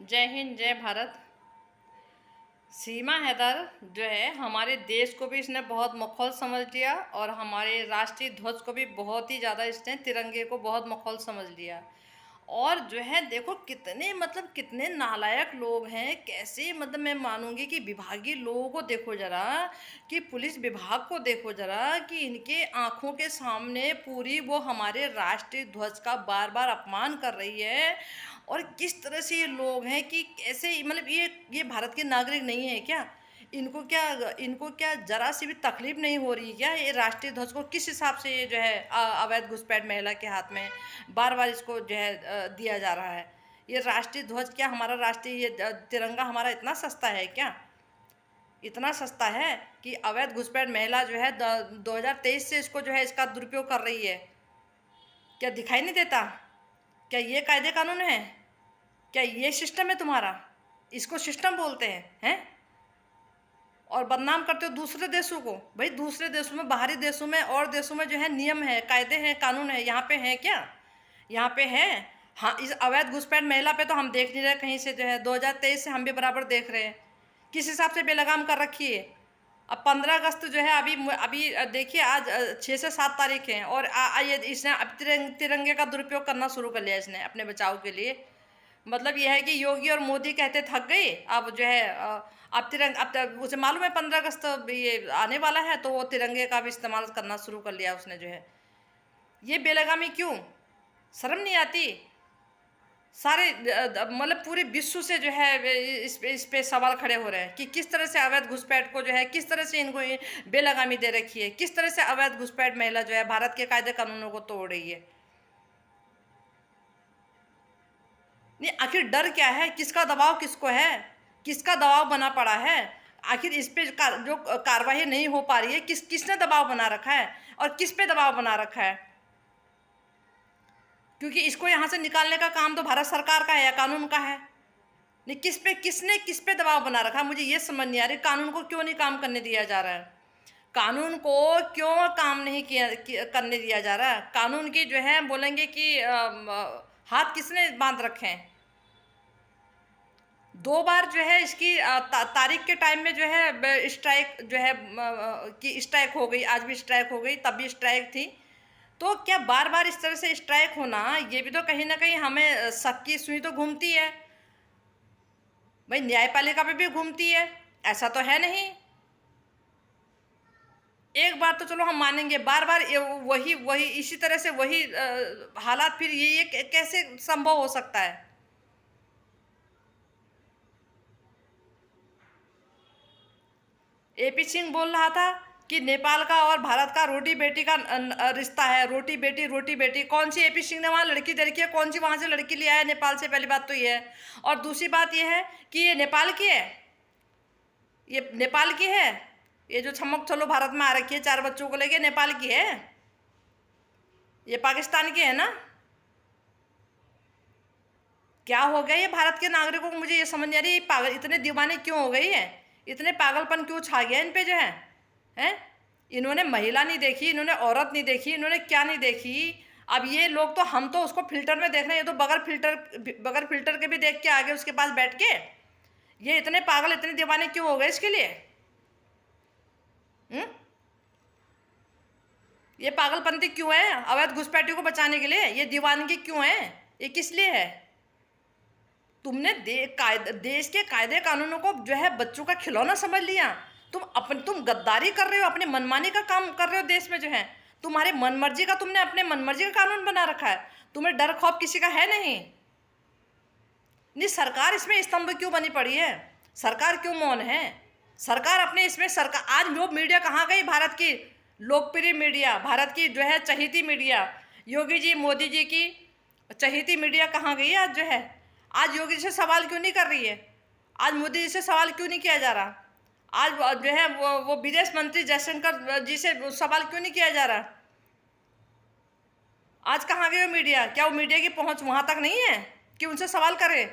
जय हिंद, जय भारत। सीमा हैदर जो है हमारे देश को भी इसने बहुत मखौल समझ लिया और हमारे राष्ट्रीय ध्वज को भी बहुत ही ज़्यादा इसने तिरंगे को बहुत मखौल समझ लिया। और जो है देखो कितने मतलब कितने नालायक लोग हैं, कैसे मतलब मैं मानूंगी कि विभागीय लोगों को देखो जरा, कि पुलिस विभाग को देखो जरा, कि इनके आंखों के सामने पूरी वो हमारे राष्ट्रीय ध्वज का बार बार अपमान कर रही है। और किस तरह से ये लोग हैं कि कैसे मतलब ये भारत के नागरिक नहीं है क्या? इनको क्या जरा सी भी तकलीफ नहीं हो रही क्या? ये राष्ट्रीय ध्वज को किस हिसाब से ये जो है अवैध घुसपैठ महिला के हाथ में बार बार इसको जो है दिया जा रहा है। ये राष्ट्रीय ध्वज क्या हमारा राष्ट्रीय ये तिरंगा हमारा इतना सस्ता है क्या? इतना सस्ता है कि अवैध घुसपैठ महिला जो है 2023 से इसको जो है इसका दुरुपयोग कर रही है। क्या दिखाई नहीं देता? क्या ये कायदे कानून है? क्या ये सिस्टम है तुम्हारा? इसको सिस्टम बोलते हैं? और बदनाम करते हो दूसरे देशों को। भाई दूसरे देशों में, बाहरी देशों में और देशों में जो है नियम है, कायदे हैं, कानून है। यहाँ पे है क्या? यहाँ पे है? हाँ, इस अवैध घुसपैठ महिला पे तो हम देख नहीं रहे कहीं से जो है 2023 से हम भी बराबर देख रहे हैं किस हिसाब से बेलगाम कर रखी है। अब 15 अगस्त जो है अभी अभी देखिए आज 6 से 7 तारीख है और ये इसने अब तिरंगे का दुरुपयोग करना शुरू कर लिया इसने अपने बचाव के लिए। मतलब यह है कि योगी और मोदी कहते थक गए, अब जो है अब उसे मालूम है 15 अगस्त ये आने वाला है, तो वो तिरंगे का भी इस्तेमाल करना शुरू कर लिया उसने जो है। ये बेलगामी क्यों? शर्म नहीं आती? सारे मतलब पूरे विश्व से जो है इस पे सवाल खड़े हो रहे हैं कि किस तरह से अवैध घुसपैठ को जो है, किस तरह से इनको बेलगामी दे रखी है, किस तरह से अवैध घुसपैठ महिला जो है भारत के कायदे कानूनों को तोड़ रही है। नहीं, आखिर डर क्या है? किसका दबाव किसको है? किसका दबाव बना पड़ा है? आखिर इस पे जो कार्रवाई नहीं हो पा रही है, किसने दबाव बना रखा है और किस पे दबाव बना रखा है? क्योंकि इसको यहाँ से निकालने का काम तो भारत सरकार का है या कानून का है। नहीं, किस पे दबाव बना रखा है? मुझे ये समझ नहीं आ रही, कानून को क्यों नहीं काम करने दिया जा रहा है? कानून को क्यों काम नहीं करने दिया जा रहा है? कानून की जो है बोलेंगे कि हाथ किसने बांध रखे हैं? 2 बार जो है इसकी तारीख के टाइम में जो है स्ट्राइक जो है कि स्ट्राइक हो गई, आज भी स्ट्राइक हो गई, तब भी स्ट्राइक थी। तो क्या बार बार इस तरह से स्ट्राइक होना, ये भी तो कहीं ना कहीं हमें शक की सुई तो घूमती है। भाई न्यायपालिका पे भी घूमती है, ऐसा तो है नहीं। एक बार तो चलो हम मानेंगे, बार बार वही वही इसी तरह से वही हालात, फिर ये कैसे संभव हो सकता है? एपी सिंह बोल रहा था कि नेपाल का और भारत का रोटी बेटी का रिश्ता है, रोटी बेटी। कौन सी एपी सिंह ने वहाँ लड़की देखी है? कौन सी वहाँ से लड़की ले आया नेपाल से? पहली बात तो ये है। और दूसरी बात ये है कि ये नेपाल की है, ये नेपाल की है। ये जो छमक छलो भारत में आ रखी है 4 बच्चों को लेके, नेपाल की है? ये पाकिस्तान की है ना? क्या हो गया ये भारत के नागरिकों को? मुझे ये समझ नहीं आ रही, ये पागल इतने दीवाने क्यों हो गई है? इतने पागलपन क्यों छा गया इन पे जो है? हैं? इन्होंने महिला नहीं देखी, इन्होंने औरत नहीं देखी, इन्होंने क्या नहीं देखी। अब ये लोग तो, हम तो उसको फिल्टर में देख रहे हैं, ये तो बगैर फिल्टर के भी देख के आगे उसके पास बैठ के। ये इतने पागल, इतने दीवाने क्यों हो गए इसके लिए? हम्म? ये पागलपंती क्यों है अवैध घुसपैठियों को बचाने के लिए? ये दीवानगी क्यों है? ये किस लिए है? तुमने देश के कायदे कानूनों को जो है बच्चों का खिलौना समझ लिया। तुम गद्दारी कर रहे हो, अपनी मनमानी का काम कर रहे हो देश में जो है। तुम्हारे मनमर्जी का, तुमने अपने मनमर्जी का कानून बना रखा है। तुम्हें डर खौफ किसी का है नहीं। नहीं, सरकार इसमें स्तंभ क्यों बनी पड़ी है? सरकार क्यों मौन है? सरकार अपने इसमें सरकार, आज वो मीडिया कहाँ गई? भारत की लोकप्रिय मीडिया, भारत की जो है चहेती मीडिया, योगी जी मोदी जी की चहेती मीडिया कहाँ गई है आज जो है? आज योगी जी से सवाल क्यों नहीं कर रही है? आज मोदी जी से सवाल क्यों नहीं किया जा रहा? आज जो है वो विदेश मंत्री जयशंकर जी से सवाल क्यों नहीं किया जा रहा? आज कहाँ गए वो मीडिया? क्या वो मीडिया की पहुंच वहां तक नहीं है कि उनसे सवाल करे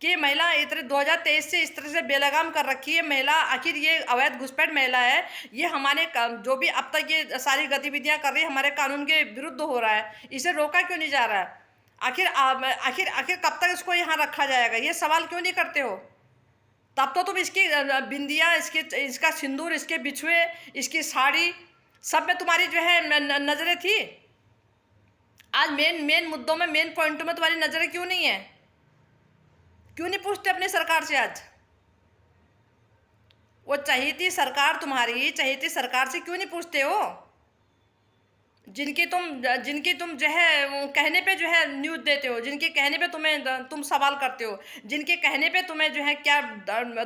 कि महिला इतने 2023 से इस तरह से बेलगाम कर रखी है महिला? आखिर ये अवैध घुसपैठ महिला है, ये हमारे जो भी अब तक ये सारी गतिविधियां कर रही है हमारे कानून के विरुद्ध हो रहा है, इसे रोका क्यों नहीं जा रहा है? आखिर आखिर आखिर कब तक इसको यहाँ रखा जाएगा? ये सवाल क्यों नहीं करते हो? तब तो तुम इसकी बिंदिया, इसका सिंदूर, इसके बिछुए, इसकी साड़ी, सब में तुम्हारी जो है नजरें थी। आज मेन मेन मुद्दों में, मेन पॉइंटों में तुम्हारी नजरें क्यों नहीं है? क्यों नहीं पूछते अपनी सरकार से? आज वो चहेती सरकार तुम्हारी, चहेती सरकार से क्यों नहीं पूछते हो? जिनकी तुम जो है वो कहने पे जो है न्यूज़ देते हो, जिनके कहने पे तुम सवाल करते हो, जिनके कहने पे तुम्हें जो है क्या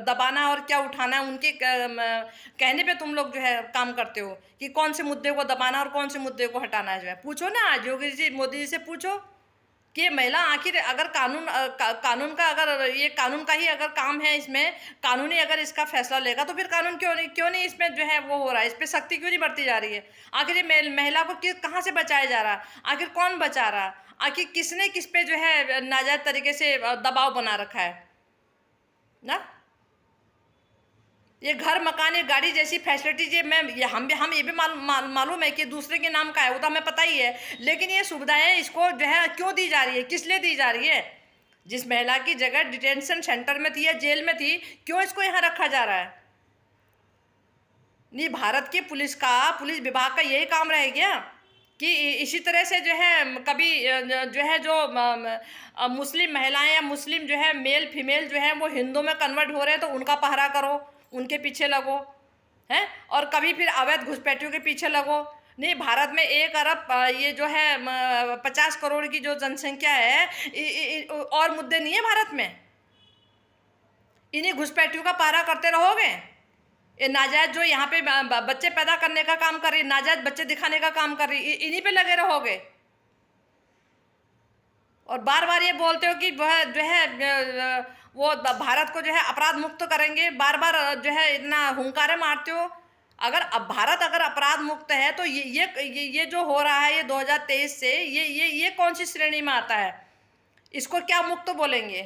दबाना और क्या उठाना है, उनके कहने पे तुम लोग जो है काम करते हो कि कौन से मुद्दे को दबाना और कौन से मुद्दे को हटाना है। जो है पूछो ना, आज योगी जी, मोदी जी से पूछो कि ये महिला आखिर अगर कानून का, अगर ये कानून का ही अगर काम है, इसमें कानूनी अगर इसका फैसला लेगा तो फिर कानून क्यों नहीं इसमें जो है वो हो रहा है, इस पर सख्ती क्यों नहीं बढ़ती जा रही है? आखिर ये महिला को कहाँ से बचाया जा रहा है? आखिर कौन बचा रहा? आखिर किसने किस पे जो है नाजायज तरीके से दबाव बना रखा है ना? ये घर, मकान, ये गाड़ी जैसी फैसिलिटीज, ये हम ये भी मालूम है कि दूसरे के नाम का है, वो तो हमें पता ही है, लेकिन ये सुविधाएं इसको जो है क्यों दी जा रही है? किस लिए दी जा रही है? जिस महिला की जगह डिटेंशन सेंटर में थी या जेल में थी, क्यों इसको यहाँ रखा जा रहा है? नहीं, भारत की पुलिस विभाग का यही काम रह गया कि इसी तरह से जो है कभी जो है मुस्लिम महिलाएं या मुस्लिम जो है मेल फीमेल जो है वो हिंदू में कन्वर्ट हो रहे हैं तो उनका पहरा करो, उनके पीछे लगो, हैं? और कभी फिर अवैध घुसपैठियों के पीछे लगो। नहीं, भारत में 1 अरब ये जो है 50 करोड़ की जो जनसंख्या है, और मुद्दे नहीं है भारत में? इन्हीं घुसपैठियों का पहरा करते रहोगे? ये नाजायज जो यहाँ पे बच्चे पैदा करने का काम कर रही, नाजायज बच्चे दिखाने का काम कर रही, इन्हीं पे लगे रहोगे? और बार बार ये बोलते हो कि वह जो है वो भारत को जो है अपराध मुक्त करेंगे, बार बार जो है इतना हुंकारे मारते हो। अगर अब भारत अगर अपराध मुक्त है तो ये जो हो रहा है ये 2023 से ये कौन सी श्रेणी में आता है? इसको क्या मुक्त बोलेंगे?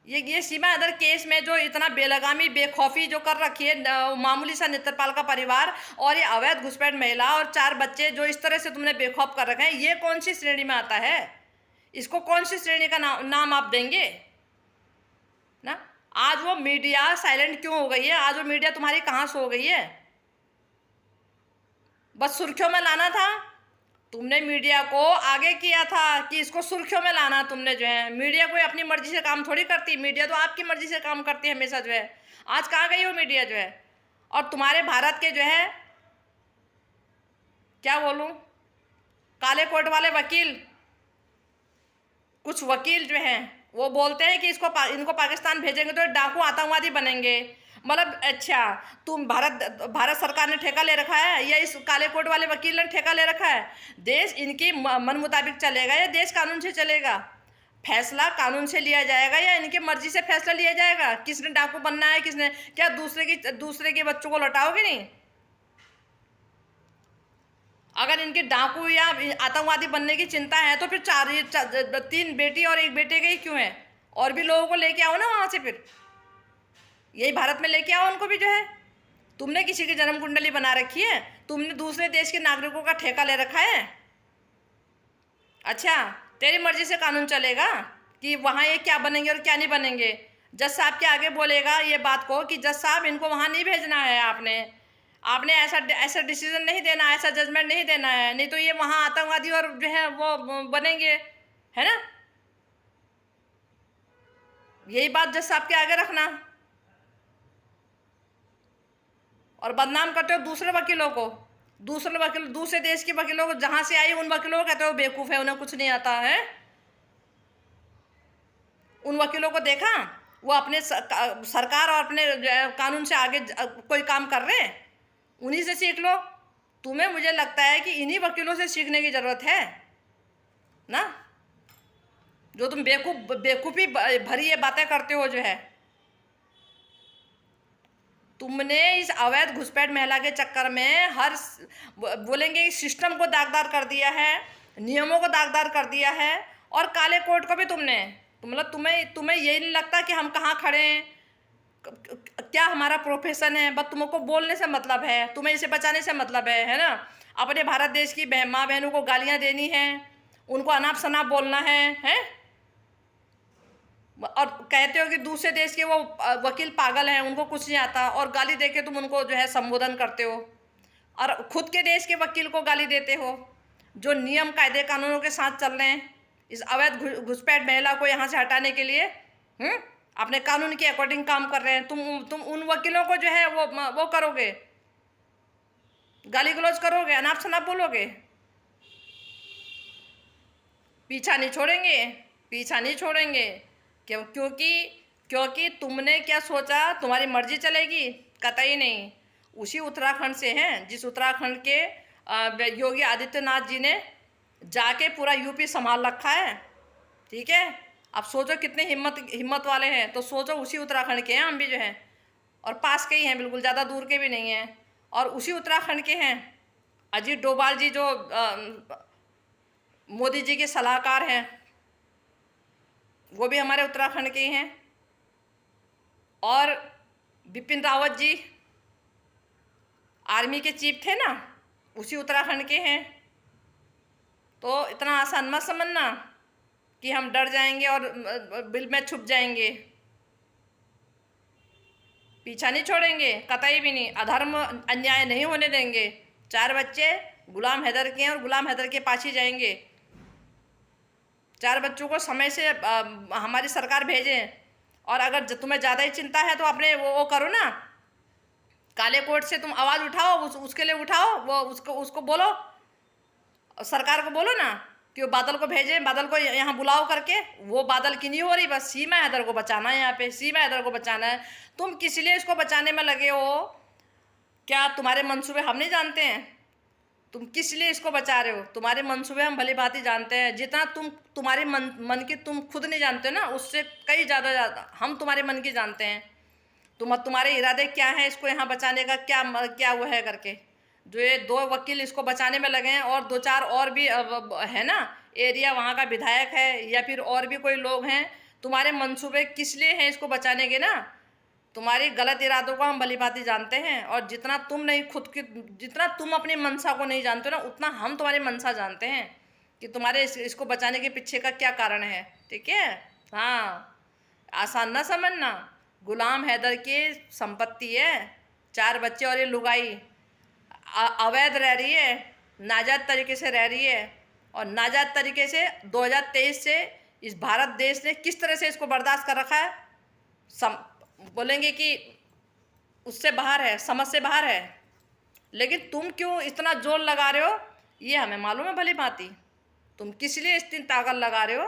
ये सीमा हैदर केस में जो इतना बेलगामी बेखौफी जो कर रखी है मामूली सा नेत्रपाल का परिवार, और ये अवैध घुसपैठ महिला और 4 बच्चे जो इस तरह से तुमने बेखौफ कर रखे हैं, ये कौन सी श्रेणी में आता है? इसको कौन सी श्रेणी का नाम आप देंगे ना? आज वो मीडिया साइलेंट क्यों हो गई है? आज वो मीडिया तुम्हारी कहाँ सो गई है? बस सुर्खियों में लाना था। तुमने मीडिया को आगे किया था कि इसको सुर्खियों में लाना। तुमने जो है मीडिया कोई अपनी मर्जी से काम थोड़ी करती, मीडिया तो आपकी मर्जी से काम करती है हमेशा जो है। आज कहाँ गई हो मीडिया जो है? और तुम्हारे भारत के जो है क्या बोलूं, काले कोट वाले वकील, कुछ वकील जो हैं वो बोलते हैं कि इनको पाकिस्तान भेजेंगे तो डाकू आतंकवादी बनेंगे। मतलब अच्छा, तुम भारत सरकार ने ठेका ले रखा है या इस काले कोट वाले वकील ने ठेका ले रखा है? देश इनकी मन मुताबिक चलेगा या देश कानून से चलेगा? फैसला कानून से लिया जाएगा या इनकी मर्जी से फैसला लिया जाएगा? किसने डाकू बनना है, किसने क्या? दूसरे के बच्चों को लौटाओगे नहीं? अगर इनके डाकू या आतंकवादी बनने की चिंता है तो फिर 3 बेटी और 1 बेटे गई क्यों है? और भी लोगों को लेके आओ ना वहाँ से, फिर यही भारत में लेके आओ उनको भी जो है। तुमने किसी की जन्म कुंडली बना रखी है? तुमने दूसरे देश के नागरिकों का ठेका ले रखा है? अच्छा, तेरी मर्जी से कानून चलेगा कि वहाँ ये क्या बनेंगे और क्या नहीं बनेंगे? जज साहब के आगे बोलेगा ये बात को कि जज साहब इनको वहाँ नहीं भेजना है, आपने ऐसा डिसीजन नहीं देना, ऐसा जजमेंट नहीं देना है, नहीं तो ये वहाँ आतंकवादी और जो है वो बनेंगे, है ना? यही बात जज साहब के आगे रखना। और बदनाम करते हो दूसरे वकीलों को, दूसरे देश के वकीलों को, जहाँ से आई उन वकीलों को कहते हो बेवकूफ़ है, उन्हें कुछ नहीं आता है। उन वकीलों को देखा वो अपने सरकार और अपने कानून से आगे कोई काम कर रहे हैं, उन्हीं से सीख लो। तुम्हें, मुझे लगता है कि इन्हीं वकीलों से सीखने की ज़रूरत है ना, जो तुम बेवकूफ़ी भरी ये बातें करते हो जो है। तुमने इस अवैध घुसपैठ महिला के चक्कर में बोलेंगे कि सिस्टम को दागदार कर दिया है, नियमों को दागदार कर दिया है, और काले कोर्ट को भी मतलब तुम्हें यही नहीं लगता कि हम कहाँ खड़े हैं, क्या हमारा प्रोफेशन है? बस तुमको बोलने से मतलब है, तुम्हें इसे बचाने से मतलब है ना? अपने भारत देश की माँ बहनों को गालियाँ देनी है, उनको अनाप शनाप बोलना है, हैं? और कहते हो कि दूसरे देश के वो वकील पागल हैं, उनको कुछ नहीं आता, और गाली दे के तुम उनको जो है संबोधन करते हो, और खुद के देश के वकील को गाली देते हो जो नियम कायदे कानूनों के साथ चल रहे हैं इस अवैध घुसपैठ महिला को यहाँ से हटाने के लिए। अपने कानून के अकॉर्डिंग काम कर रहे हैं। तुम उन वकीलों को जो है वो करोगे, गाली गलौज करोगे, अनाप शनाप बोलोगे। पीछा नहीं छोड़ेंगे, पीछा नहीं छोड़ेंगे। क्योंकि तुमने क्या सोचा तुम्हारी मर्जी चलेगी? कतई नहीं। उसी उत्तराखंड से हैं जिस उत्तराखंड के योगी आदित्यनाथ जी ने जाके पूरा यूपी संभाल रखा है। ठीक है, अब सोचो कितने हिम्मत वाले हैं। तो सोचो उसी उत्तराखंड के हैं हम भी जो हैं, और पास के ही हैं, बिल्कुल ज़्यादा दूर के भी नहीं हैं। और उसी उत्तराखंड के हैं अजीत डोभाल जी जो मोदी जी के सलाहकार हैं, वो भी हमारे उत्तराखंड के ही हैं। और बिपिन रावत जी आर्मी के चीफ थे ना, उसी उत्तराखंड के हैं। तो इतना आसान मत समझना कि हम डर जाएंगे और बिल में छुप जाएंगे। पीछा नहीं छोड़ेंगे, कतई भी नहीं। अधर्म अन्याय नहीं होने देंगे। 4 बच्चे गुलाम हैदर के हैं और गुलाम हैदर के पास ही जाएंगे। 4 बच्चों को समय से हमारी सरकार भेजें। और अगर तुम्हें ज़्यादा ही चिंता है तो अपने वो करो ना, काले कोट से तुम आवाज़ उठाओ, उसके लिए उठाओ, वो उसको बोलो, सरकार को बोलो ना कि वो बादल को भेजें, बादल को यहाँ बुलाओ करके। वो बादल की नहीं हो रही, बस सीमा हैदर को बचाना है। यहाँ पे सीमा हैदर को बचाना है। तुम किस लिए इसको बचाने में लगे हो? क्या तुम्हारे मंसूबे हम नहीं जानते हैं? तुम किस लिए इसको बचा रहे हो? तुम्हारे मंसूबे हम भली भांति जानते हैं। जितना तुम्हारे मन की तुम खुद नहीं जानते हो ना, उससे कई ज़्यादा हम तुम्हारे मन की जानते हैं। तुम्हारे इरादे क्या हैं इसको यहाँ बचाने का, क्या वो है करके। जो ये 2 वकील इसको बचाने में लगे हैं, और 2-4 और भी है ना, एरिया वहाँ का विधायक है या फिर और भी कोई लोग हैं। तुम्हारे मंसूबे किस लिए हैं इसको बचाने के ना? तुम्हारी गलत इरादों को हम भली भांति जानते हैं। और जितना तुम अपनी मंशा को नहीं जानते हो ना, उतना हम तुम्हारी मंशा जानते हैं कि तुम्हारे इसको बचाने के पीछे का क्या कारण है। ठीक है, हाँ, आसान ना समझना। गुलाम हैदर की संपत्ति है, 4 बच्चे और ये लुगाई अवैध रह रही है, नाजायज़ तरीके से रह रही है। और नाजायज़ तरीके से 2023 से इस भारत देश ने किस तरह से इसको बर्दाश्त कर रखा है, बोलेंगे कि उससे बाहर है, समझ से बाहर है। लेकिन तुम क्यों इतना जोर लगा रहे हो, ये हमें मालूम है भली भांति। तुम किस लिए इतनी ताकत लगा रहे हो,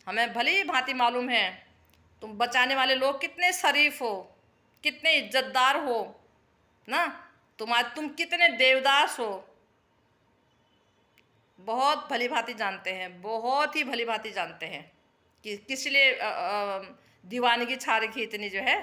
हमें भली भांति मालूम है। तुम बचाने वाले लोग कितने शरीफ हो, कितने इज्जतदार हो ना, तुम कितने देवदास हो, बहुत भली भांति जानते हैं, बहुत ही भली भांति जानते हैं कि किस लिए दीवानगी छा रखी इतनी जो है।